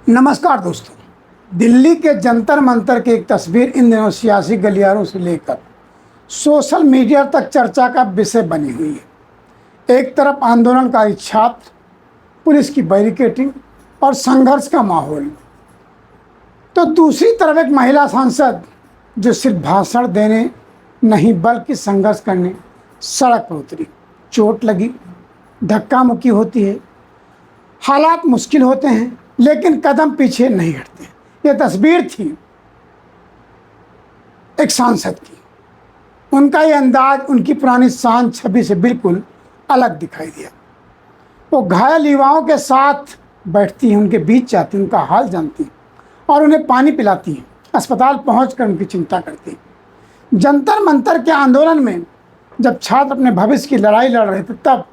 नमस्कार दोस्तों। दिल्ली के जंतर मंतर की एक तस्वीर इन दिनों सियासी गलियारों से लेकर सोशल मीडिया तक चर्चा का विषय बनी हुई है। एक तरफ आंदोलनकारी छात्र, पुलिस की बैरिकेडिंग और संघर्ष का माहौल, तो दूसरी तरफ एक महिला सांसद जो सिर्फ भाषण देने नहीं बल्कि संघर्ष करने सड़क पर उतरी। चोट लगी, धक्का मुक्की होती है, हालात मुश्किल होते हैं, लेकिन कदम पीछे नहीं हटते। ये तस्वीर थी एक सांसद की। उनका ये अंदाज उनकी पुरानी शान छवि से बिल्कुल अलग दिखाई दिया। वो घायल युवाओं के साथ बैठती हैं, उनके बीच जाती हैं, उनका हाल जानती हैं और उन्हें पानी पिलाती हैं, अस्पताल पहुंचकर उनकी चिंता करती हैं। जंतर मंतर के आंदोलन में जब छात्र अपने भविष्य की लड़ाई लड़ रहे थे, तब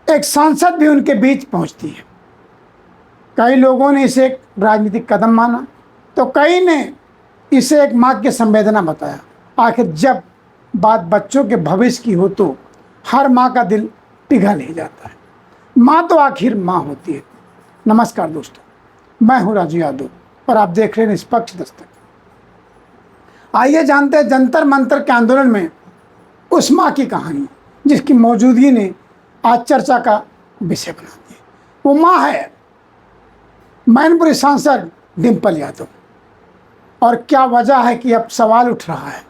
एक सांसद भी उनके बीच पहुंचती है। कई लोगों ने इसे एक राजनीतिक कदम माना, तो कई ने इसे एक माँ की संवेदना बताया। आखिर जब बात बच्चों के भविष्य की हो तो हर माँ का दिल पिघल ही जाता है। माँ तो आखिर माँ होती है। नमस्कार दोस्तों, मैं हूँ राजू यादव और आप देख रहे हैं निष्पक्ष दस्तक। आइए जानते हैं जंतर मंतर के आंदोलन में उस माँ की कहानी जिसकी मौजूदगी ने आज चर्चा का विषय बना दिया। वो माँ है मैनपुरी सांसद डिंपल यादव। और क्या वजह है कि अब सवाल उठ रहा है,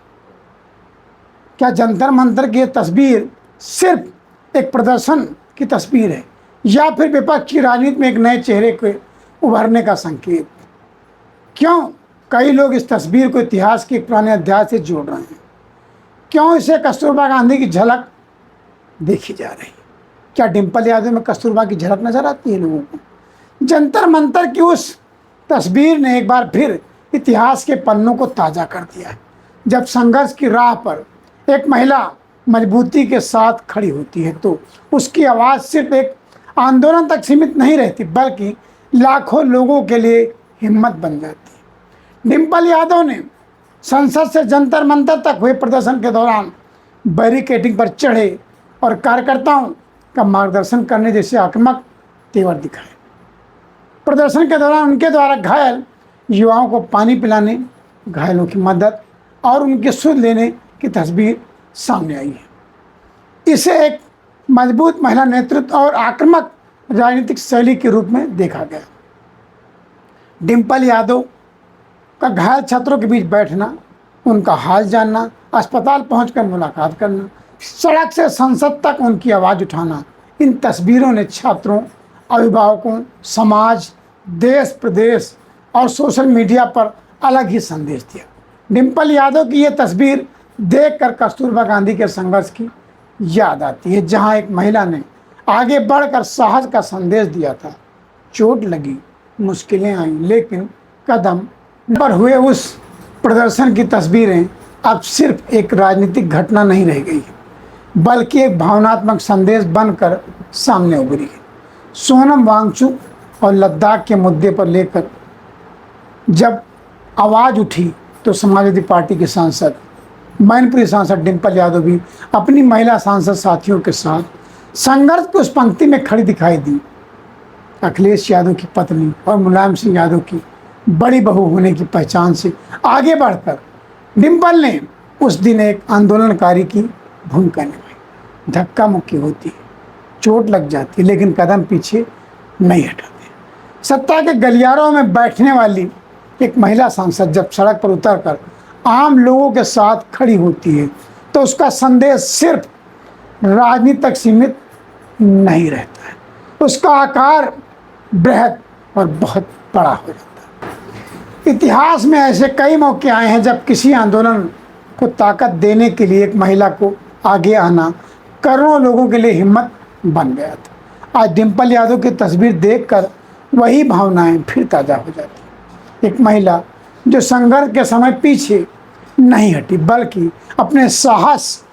क्या जंतर मंतर की ये तस्वीर सिर्फ एक प्रदर्शन की तस्वीर है या फिर विपक्ष की राजनीति में एक नए चेहरे के उभरने का संकेत? क्यों कई लोग इस तस्वीर को इतिहास के एक पुराने अध्याय से जोड़ रहे हैं? क्यों इसे कस्तूरबा गांधी की झलक देखी जा रही है? क्या डिंपल यादव में कस्तूरबा की झलक नजर आती है लोगों को? जंतर मंतर की उस तस्वीर ने एक बार फिर इतिहास के पन्नों को ताज़ा कर दिया है। जब संघर्ष की राह पर एक महिला मजबूती के साथ खड़ी होती है तो उसकी आवाज़ सिर्फ एक आंदोलन तक सीमित नहीं रहती बल्कि लाखों लोगों के लिए हिम्मत बन जाती है। डिंपल यादव ने संसद से जंतर मंतर तक हुए प्रदर्शन के दौरान बैरिकेडिंग पर चढ़े और कार्यकर्ताओं का मार्गदर्शन करने जैसे आक्रामक तेवर दिखाए। प्रदर्शन के दौरान उनके द्वारा घायल युवाओं को पानी पिलाने, घायलों की मदद और उनके सुध लेने की तस्वीर सामने आई है। इसे एक मजबूत महिला नेतृत्व और आक्रामक राजनीतिक शैली के रूप में देखा गया। डिंपल यादव का घायल छात्रों के बीच बैठना, उनका हाल जानना, अस्पताल पहुंचकर मुलाकात करना, सड़क से संसद तक उनकी आवाज़ उठाना, इन तस्वीरों ने छात्रों, अभिभावकों, समाज, देश प्रदेश और सोशल मीडिया पर अलग ही संदेश दिया। डिंपल यादव की ये तस्वीर देखकर कस्तूरबा गांधी के संघर्ष की याद आती है, जहां एक महिला ने आगे बढ़कर साहस का संदेश दिया था। चोट लगी, मुश्किलें आईं, लेकिन कदम पर हुए उस प्रदर्शन की तस्वीरें अब सिर्फ एक राजनीतिक घटना नहीं रह गई बल्कि एक भावनात्मक संदेश बनकर सामने उभरी है। सोनम वांगचुक और लद्दाख के मुद्दे पर लेकर जब आवाज़ उठी तो समाजवादी पार्टी के सांसद, मैनपुरी सांसद डिंपल यादव भी अपनी महिला सांसद साथियों के साथ संघर्ष की उस पंक्ति में खड़ी दिखाई दी। अखिलेश यादव की पत्नी और मुलायम सिंह यादव की बड़ी बहू होने की पहचान से आगे बढ़कर डिंपल ने उस दिन एक आंदोलनकारी की भूमिका निभाई। धक्का मुक्की होती है, चोट लग जाती है, लेकिन कदम पीछे नहीं हटाते। सत्ता के गलियारों में बैठने वाली एक महिला सांसद जब सड़क पर उतरकर आम लोगों के साथ खड़ी होती है तो उसका संदेश सिर्फ राजनीति तक सीमित नहीं रहता है, उसका आकार बृहद और बहुत बड़ा हो जाता है। इतिहास में ऐसे कई मौके आए हैं जब किसी आंदोलन को ताकत देने के लिए एक महिला को आगे आना करोड़ों लोगों के लिए हिम्मत बन गया था। आज डिंपल यादव की तस्वीर देखकर वही भावनाएं फिर ताज़ा हो जाती। एक महिला जो संघर्ष के समय पीछे नहीं हटी बल्कि अपने साहस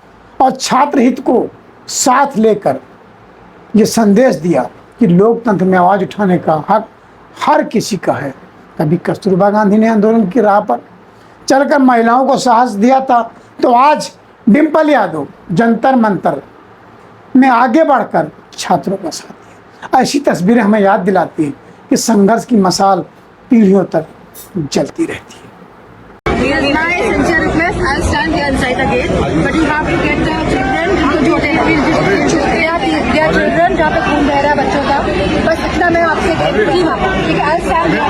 और छात्र हित को साथ लेकर ये संदेश दिया कि लोकतंत्र में आवाज़ उठाने का हक हर किसी का है। कभी कस्तूरबा गांधी ने आंदोलन की राह पर चलकर महिलाओं को साहस दिया था, तो आज डिंपल यादव जंतर मंतर में आगे बढ़कर छात्रों का साथ दिया। ऐसी तस्वीरें हमें याद दिलाती हैं कि संघर्ष की मशाल पीढ़ियों तक जलती रहती है। My sincere request, I'll stand here inside the gate, but you have to get the children into the they are children जहाँ पे खून बह रहा है बच्चों का, बस इतना मैं आपसे कहती हूँ, ठीक है? I'll stand here.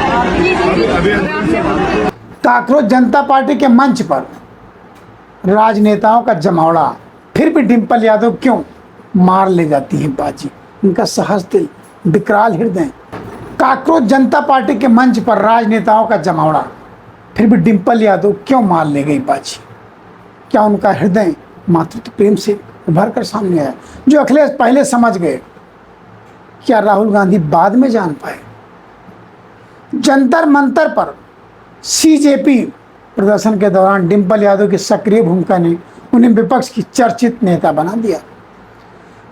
Cockroach Janata party के मंच पर राजनेताओं का जमावड़ा, फिर भी डिम्पल यादव क्यों मार ले जाती है बाजी, उनका सहज दिल, विकराल हृदय। काकरोच जनता पार्टी के मंच पर राजनेताओं का जमावड़ा, फिर भी डिम्पल यादव क्यों मार ले गई बाजी। क्या उनका हृदय मातृत्व प्रेम से उभर कर सामने आया, जो अखिलेश पहले समझ गए, क्या राहुल गांधी बाद में जान पाए। जंतर मंतर पर सीजेपी प्रदर्शन के दौरान डिम्पल यादव की सक्रिय भूमिका ने उन्हें विपक्ष की चर्चित नेता बना दिया।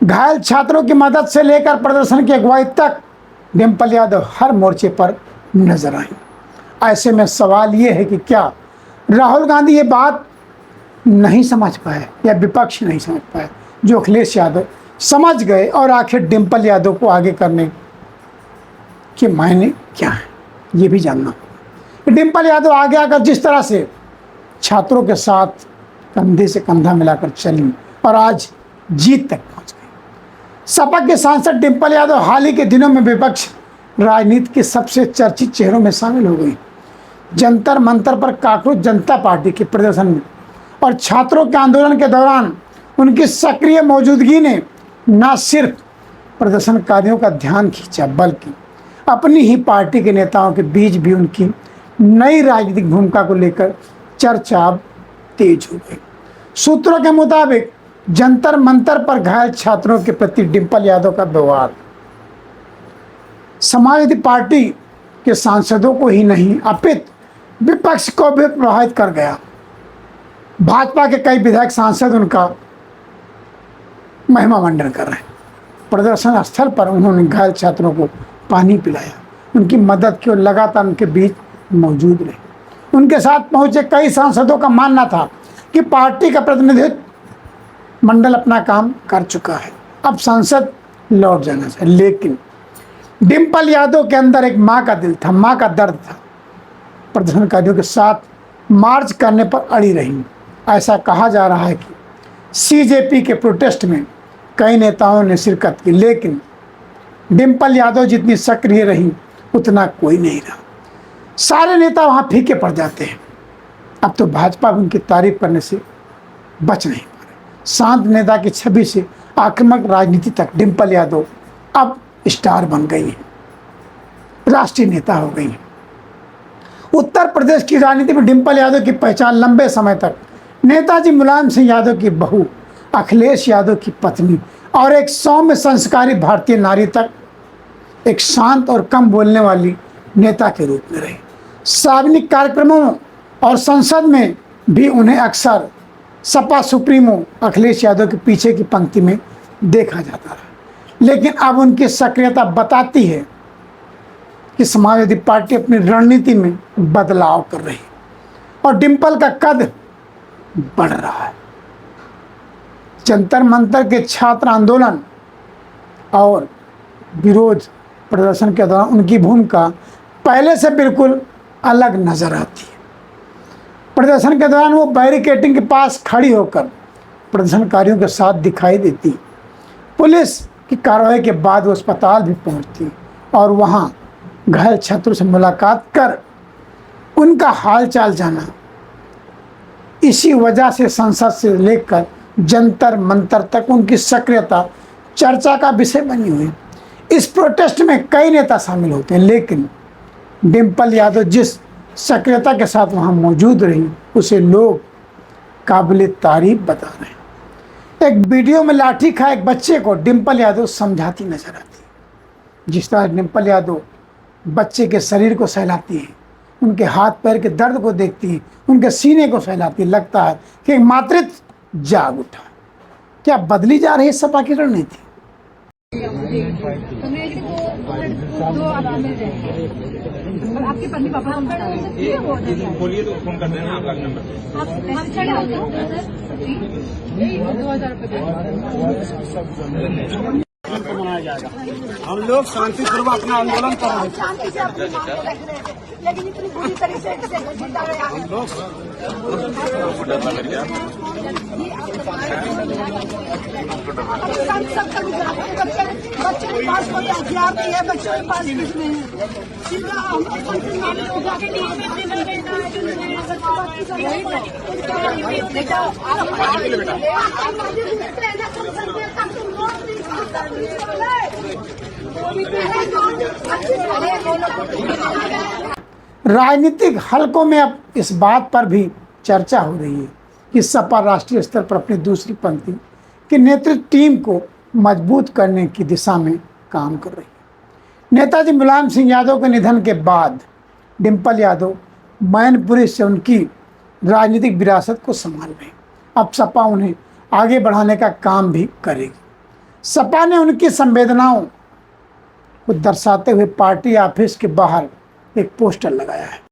घायल छात्रों की मदद से लेकर प्रदर्शन की अगुवाई तक डिम्पल यादव हर मोर्चे पर नजर आई। ऐसे में सवाल ये है कि क्या राहुल गांधी ये बात नहीं समझ पाए या विपक्ष नहीं समझ पाए जो अखिलेश यादव समझ गए, और आखिर डिम्पल यादव को आगे करने के मायने क्या है ये भी जानना। डिम्पल यादव आगे आकर जिस तरह से छात्रों के साथ कंधे से कंधा मिलाकर चली और आज जीत तक पहुंच गई। सपा के सांसद डिम्पल यादव हाल ही के दिनों में विपक्ष राजनीति के सबसे चर्चित चेहरों में शामिल हो गई। जंतर मंतर पर काकरोच जनता पार्टी के प्रदर्शन में और छात्रों के आंदोलन के दौरान उनकी सक्रिय मौजूदगी ने न सिर्फ प्रदर्शनकारियों का ध्यान खींचा, बल्कि अपनी ही पार्टी के नेताओं के बीच भी उनकी नई राजनीतिक भूमिका को लेकर चर्चा तेज हो गई। सूत्रों के मुताबिक जंतर मंतर पर घायल छात्रों के प्रति डिम्पल यादव का व्यवहार समाजवादी पार्टी के सांसदों को ही नहीं अपितु विपक्ष को भी प्रभावित कर गया। भाजपा के कई विधायक सांसद उनका महिमा मंडन कर रहे हैं। प्रदर्शन स्थल पर उन्होंने घायल छात्रों को पानी पिलाया, उनकी मदद की और लगातार उनके बीच मौजूद रहे। उनके साथ पहुंचे कई सांसदों का मानना था कि पार्टी का प्रतिनिधित्व मंडल अपना काम कर चुका है, अब सांसद लौट जाना चाहिए। लेकिन डिम्पल यादव के अंदर एक माँ का दिल था, माँ का दर्द था। प्रदर्शनकारियों के साथ मार्च करने पर अड़ी रही। ऐसा कहा जा रहा है कि सीजेपी के प्रोटेस्ट में कई नेताओं ने शिरकत की, लेकिन डिम्पल यादव जितनी सक्रिय रही उतना कोई नहीं रहा। सारे नेता वहाँ फीके पड़ जाते हैं। अब तो भाजपा भी उनकी तारीफ करने से बच नहीं पा रहे। शांत नेता की छवि से आक्रामक राजनीति तक डिम्पल यादव अब स्टार बन गई है, राष्ट्रीय नेता हो गई है। उत्तर प्रदेश की राजनीति में डिम्पल यादव की पहचान लंबे समय तक नेताजी मुलायम सिंह यादव की बहू, अखिलेश यादव की पत्नी और एक सौम्य संस्कारी भारतीय नारी तक एक शांत और कम बोलने वाली नेता के रूप में रही। सार्वजनिक कार्यक्रमों और संसद में भी उन्हें अक्सर सपा सुप्रीमो अखिलेश यादव के पीछे की पंक्ति में देखा जाता रहा। लेकिन अब उनकी सक्रियता बताती है कि समाजवादी पार्टी अपनी रणनीति में बदलाव कर रही है और डिम्पल का कद बढ़ रहा है। जंतर मंतर के छात्र आंदोलन और विरोध प्रदर्शन के दौरान उनकी भूमिका पहले से बिल्कुल अलग नजर आती है। प्रदर्शन के दौरान वो बैरिकेडिंग के पास खड़ी होकर प्रदर्शनकारियों के साथ दिखाई देती। पुलिस की कार्रवाई के बाद वो अस्पताल भी पहुंचती और वहां घायल छात्रों से मुलाकात कर उनका हालचाल जाना। इसी वजह से संसद से लेकर जंतर मंतर तक उनकी सक्रियता चर्चा का विषय बनी हुई। इस प्रोटेस्ट में कई नेता शामिल होते हैं, लेकिन डिम्पल यादव जिस सक्रियता के साथ वहां मौजूद रही उसे लोग काबिल तारीफ बता रहे हैं। एक वीडियो में लाठी खाए एक बच्चे को डिम्पल यादव समझाती नजर आती है। जिस तरह डिम्पल यादव बच्चे के शरीर को सहलाती है, उनके हाथ पैर के दर्द को देखती है, उनके सीने को सहलाती है, लगता है कि मातृत्व जाग उठा। क्या बदली जा रही है सपा की रणनीति? आपके पत्नी पापा बोलिए तो फोन कर देना आपका नंबर। आंदोलन को मनाया जाएगा। हम लोग शांतिपूर्वक अपना आंदोलन कर रहे हैं। शांति से अपनी मांग रख रहे हैं, लेकिन इतनी बुरी तरीके से घसीटा गया है। बच्चे के पास कोई हथियार नहीं है, बच्चों के पास कुछ नहीं है। सीधा हम राजनीतिक हलकों में अब इस बात पर भी चर्चा हो रही है कि सपा राष्ट्रीय स्तर पर अपनी दूसरी पंक्ति की नेतृत्व टीम को मजबूत करने की दिशा में काम कर रही है। नेताजी मुलायम सिंह यादव के निधन के बाद डिम्पल यादव मैनपुरी से उनकी राजनीतिक विरासत को संभाल रहे हैं। अब सपा उन्हें आगे बढ़ाने का काम भी करेगी। सपा ने उनकी संवेदनाओं को दर्शाते हुए पार्टी ऑफिस के बाहर एक पोस्टर लगाया है।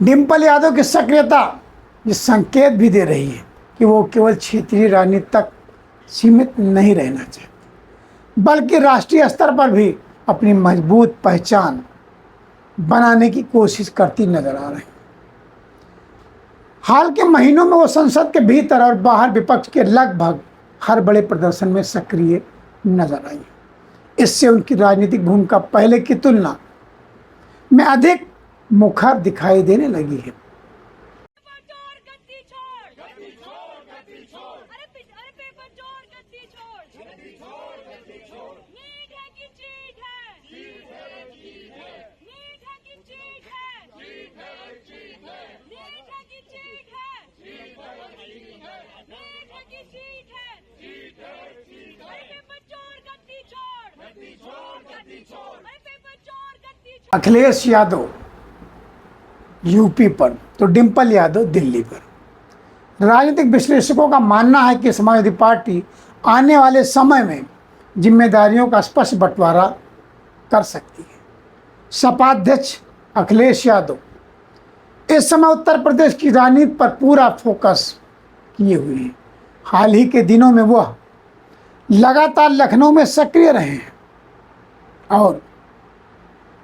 डिम्पल यादव की सक्रियता ये संकेत भी दे रही है कि वो केवल क्षेत्रीय राजनीति तक सीमित नहीं रहना चाहते, बल्कि राष्ट्रीय स्तर पर भी अपनी मजबूत पहचान बनाने की कोशिश करती नजर आ रही है। हाल के महीनों में वो संसद के भीतर और बाहर विपक्ष के लगभग हर बड़े प्रदर्शन में सक्रिय नजर आई। इससे उनकी राजनीतिक भूमिका पहले की तुलना में अधिक मुखर दिखाई देने लगी है। अखिलेश यादव यूपी पर तो डिम्पल यादव दिल्ली पर। राजनीतिक विश्लेषकों का मानना है कि समाजवादी पार्टी आने वाले समय में जिम्मेदारियों का स्पष्ट बंटवारा कर सकती है। सपा अध्यक्ष अखिलेश यादव इस समय उत्तर प्रदेश की राजनीति पर पूरा फोकस किए हुए हैं। हाल ही के दिनों में वह लगातार लखनऊ में सक्रिय रहे हैं और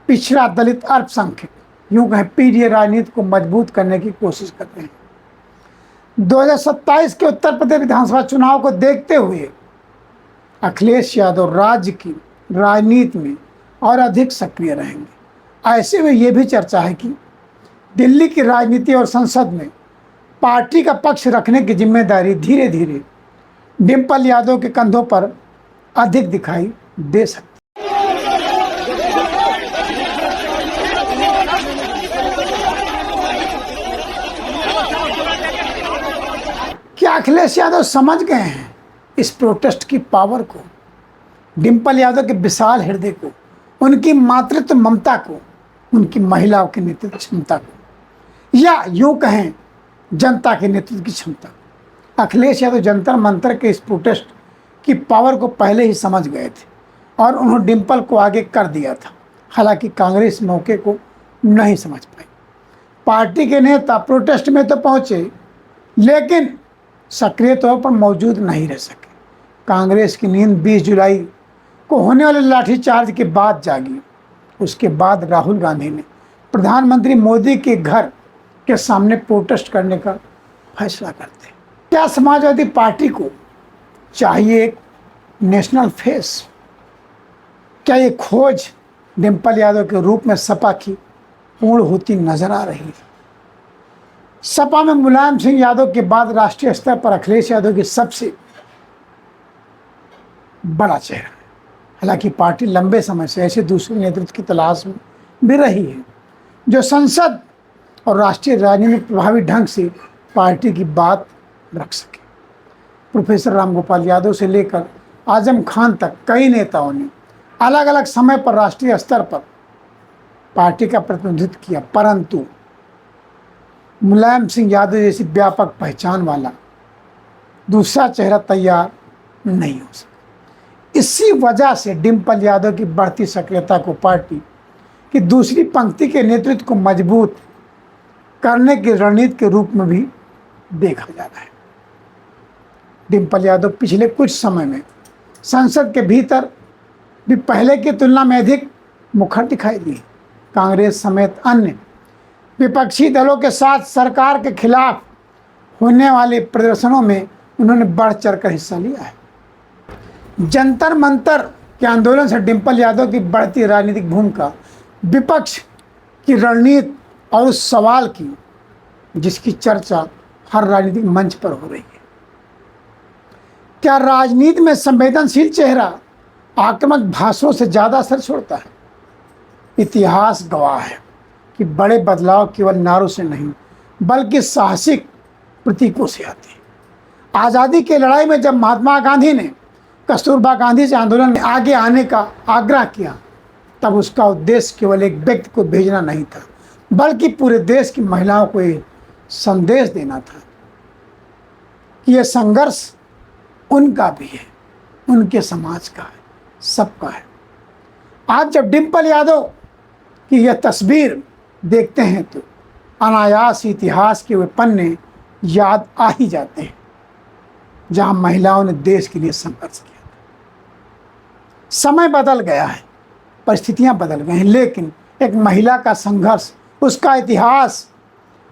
पिछड़ा दलित अल्पसंख्यक यूं कहें पीढ़ी राजनीति को मजबूत करने की कोशिश कर रहे हैं। 2027 के उत्तर प्रदेश विधानसभा चुनाव को देखते हुए अखिलेश यादव राज्य की राजनीति में और अधिक सक्रिय रहेंगे। ऐसे में यह भी चर्चा है कि दिल्ली की राजनीति और संसद में पार्टी का पक्ष रखने की जिम्मेदारी धीरे धीरे डिम्पल यादव के कंधों पर अधिक दिखाई दे सकती है। क्या अखिलेश यादव समझ गए हैं इस प्रोटेस्ट की पावर को, डिम्पल यादव के विशाल हृदय को, उनकी मातृत्व ममता को, उनकी महिलाओं की नेतृत्व क्षमता को, या यूं कहें जनता के नेतृत्व की क्षमता। अखिलेश यादव जंतर मंतर के इस प्रोटेस्ट की पावर को पहले ही समझ गए थे और उन्होंने डिम्पल को आगे कर दिया था। हालांकि कांग्रेस मौके को नहीं समझ पाई। पार्टी के नेता प्रोटेस्ट में तो पहुंचे लेकिन सक्रिय तौर पर मौजूद नहीं रह सके। कांग्रेस की नींद 20 जुलाई को होने वाले लाठीचार्ज के बाद जागी। उसके बाद राहुल गांधी ने प्रधानमंत्री मोदी के घर के सामने प्रोटेस्ट करने का फैसला करते। क्या समाजवादी पार्टी को चाहिए एक नेशनल फेस? क्या ये खोज डिम्पल यादव के रूप में सपा की पूर्ण होती नजर आ रही है? सपा में मुलायम सिंह यादव के बाद राष्ट्रीय स्तर पर अखिलेश यादव की सबसे बड़ा चेहरा है। हालांकि पार्टी लंबे समय से ऐसे दूसरे नेतृत्व की तलाश में भी रही है जो संसद और राष्ट्रीय राजनीति में प्रभावी ढंग से पार्टी की बात रख सके। प्रोफेसर राम गोपाल यादव से लेकर आजम खान तक कई नेताओं ने अलग अलग समय पर राष्ट्रीय स्तर पर पार्टी का प्रतिनिधित्व किया, परंतु मुलायम सिंह यादव जैसी व्यापक पहचान वाला दूसरा चेहरा तैयार नहीं हो सका। इसी वजह से डिम्पल यादव की बढ़ती सक्रियता को पार्टी की दूसरी पंक्ति के नेतृत्व को मजबूत करने की रणनीति के रूप में भी देखा जा रहा है। डिम्पल यादव पिछले कुछ समय में संसद के भीतर भी पहले की तुलना में अधिक मुखर दिखाई दी। कांग्रेस समेत अन्य विपक्षी दलों के साथ सरकार के खिलाफ होने वाले प्रदर्शनों में उन्होंने बढ़ चढ़कर हिस्सा लिया है। जंतर मंतर के आंदोलन से डिम्पल यादव की बढ़ती राजनीतिक भूमिका विपक्ष की रणनीति और उस सवाल की जिसकी चर्चा हर राजनीतिक मंच पर हो रही है, क्या राजनीति में संवेदनशील चेहरा आक्रामक भाषणों से ज़्यादा असर छोड़ता है? इतिहास गवाह है कि बड़े बदलाव केवल नारों से नहीं बल्कि साहसिक प्रतीकों से आते हैं। आज़ादी की लड़ाई में जब महात्मा गांधी ने कस्तूरबा गांधी से आंदोलन में आगे आने का आग्रह किया, तब उसका उद्देश्य केवल एक व्यक्ति को भेजना नहीं था, बल्कि पूरे देश की महिलाओं को एक संदेश देना था कि यह संघर्ष उनका भी है, उनके समाज का है, सबका है। आज जब डिम्पल यादव की यह तस्वीर देखते हैं तो अनायास इतिहास के वे पन्ने याद आ ही जाते हैं जहां महिलाओं ने देश के लिए संघर्ष किया। समय बदल गया है, परिस्थितियां बदल गई हैं, लेकिन एक महिला का संघर्ष, उसका इतिहास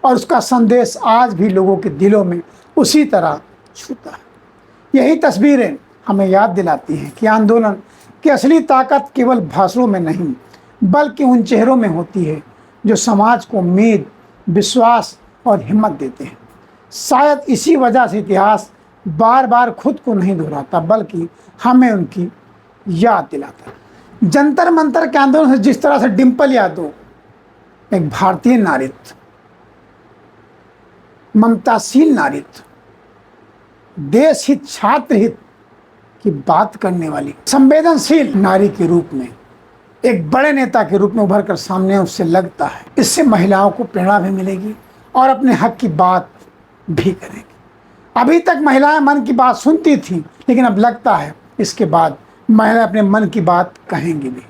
और उसका संदेश आज भी लोगों के दिलों में उसी तरह छूता है। यही तस्वीरें हमें याद दिलाती हैं कि आंदोलन की असली ताकत केवल भाषणों में नहीं बल्कि उन चेहरों में होती है जो समाज को उम्मीद, विश्वास और हिम्मत देते हैं। शायद इसी वजह से इतिहास बार बार खुद को नहीं दोहराता बल्कि हमें उनकी याद दिलाता है। जंतर मंतर के आंदोलन से जिस तरह से डिम्पल यादव एक भारतीय नारीत्व, ममताशील नारीत्व, देश हित, छात्र हित की बात करने वाली संवेदनशील नारी के रूप में, एक बड़े नेता के रूप में उभर कर सामने उससे लगता है, इससे महिलाओं को प्रेरणा भी मिलेगी और अपने हक की बात भी करेगी। अभी तक महिलाएं मन की बात सुनती थीं, लेकिन अब लगता है इसके बाद महिलाएं अपने मन की बात कहेंगी भी।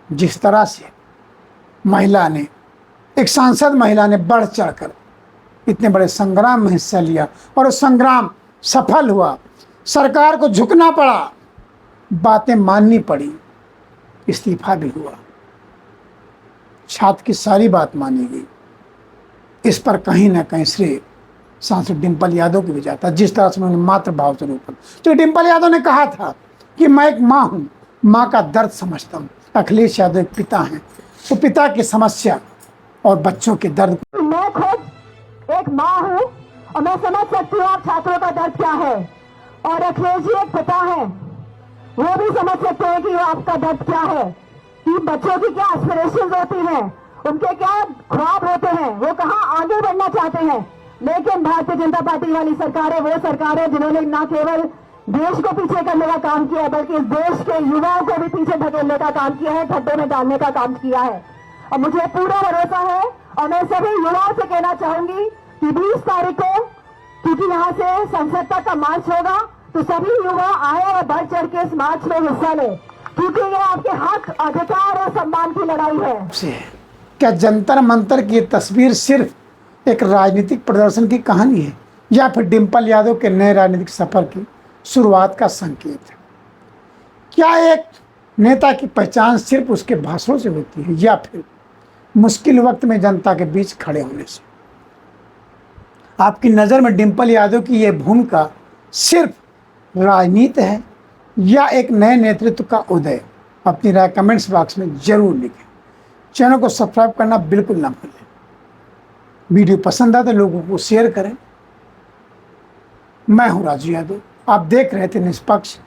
जिस तरह से महिला ने, एक सांसद महिला ने बढ़ चढ़कर इतने बड़े संग्राम में हिस्सा लिया और उस संग्राम सफल हुआ, सरकार को झुकना पड़ा, बातें माननी पड़ी, इस्तीफा भी हुआ, छात्र की सारी बात मानी गई। इस पर कहीं ना कहीं श्रेय सांसद डिम्पल यादव की भी जाता है, जिस तरह से उन्होंने मातृभाव से रूप। तो डिम्पल यादव ने कहा था कि मैं एक माँ हूँ, माँ का दर्द समझता हूँ। अखिलेश यादव एक पिता हैं, वो पिता की समस्या और बच्चों के दर्द। मैं खुद एक माँ हूँ और मैं समझ सकती हूँ आप छात्रों का दर्द क्या है, और अखिलेश जी एक पिता है, वो भी समझ सकते हैं कि आपका दर्द क्या है, कि बच्चों की क्या एस्पिरेशंस होती हैं, उनके क्या ख्वाब होते हैं, वो कहाँ आगे बढ़ना चाहते हैं। लेकिन भारतीय जनता पार्टी वाली सरकार है वो सरकार है जिन्होंने न केवल देश को पीछे करने का काम किया है बल्कि इस देश के युवाओं को भी पीछे धकेलने का काम किया है, खड्डे में डालने का काम किया है। और मुझे पूरा भरोसा है और मैं सभी युवाओं से कहना चाहूंगी कि 20 तारीख को, क्योंकि यहाँ से संसद तक का मार्च होगा, तो सभी युवा आए और बढ़ चढ़ के इस मार्च में हिस्सा लें, क्योंकि ये आपके हक, अधिकार और सम्मान की लड़ाई है। क्या जंतर मंतर की तस्वीर सिर्फ एक राजनीतिक प्रदर्शन की कहानी है या फिर डिम्पल यादव के नए राजनीतिक सफर की शुरुआत का संकेत है? क्या एक नेता की पहचान सिर्फ उसके भाषणों से होती है या फिर मुश्किल वक्त में जनता के बीच खड़े होने से? आपकी नज़र में डिम्पल यादव की यह भूमिका सिर्फ राजनीति है या एक नए नेतृत्व का उदय? अपनी राय कमेंट्स बॉक्स में जरूर लिखें। चैनल को सब्सक्राइब करना बिल्कुल ना भूलें। वीडियो पसंद आए तो लोगों को शेयर करें। मैं हूं राजू यादव, आप देख रहे थे निष्पक्ष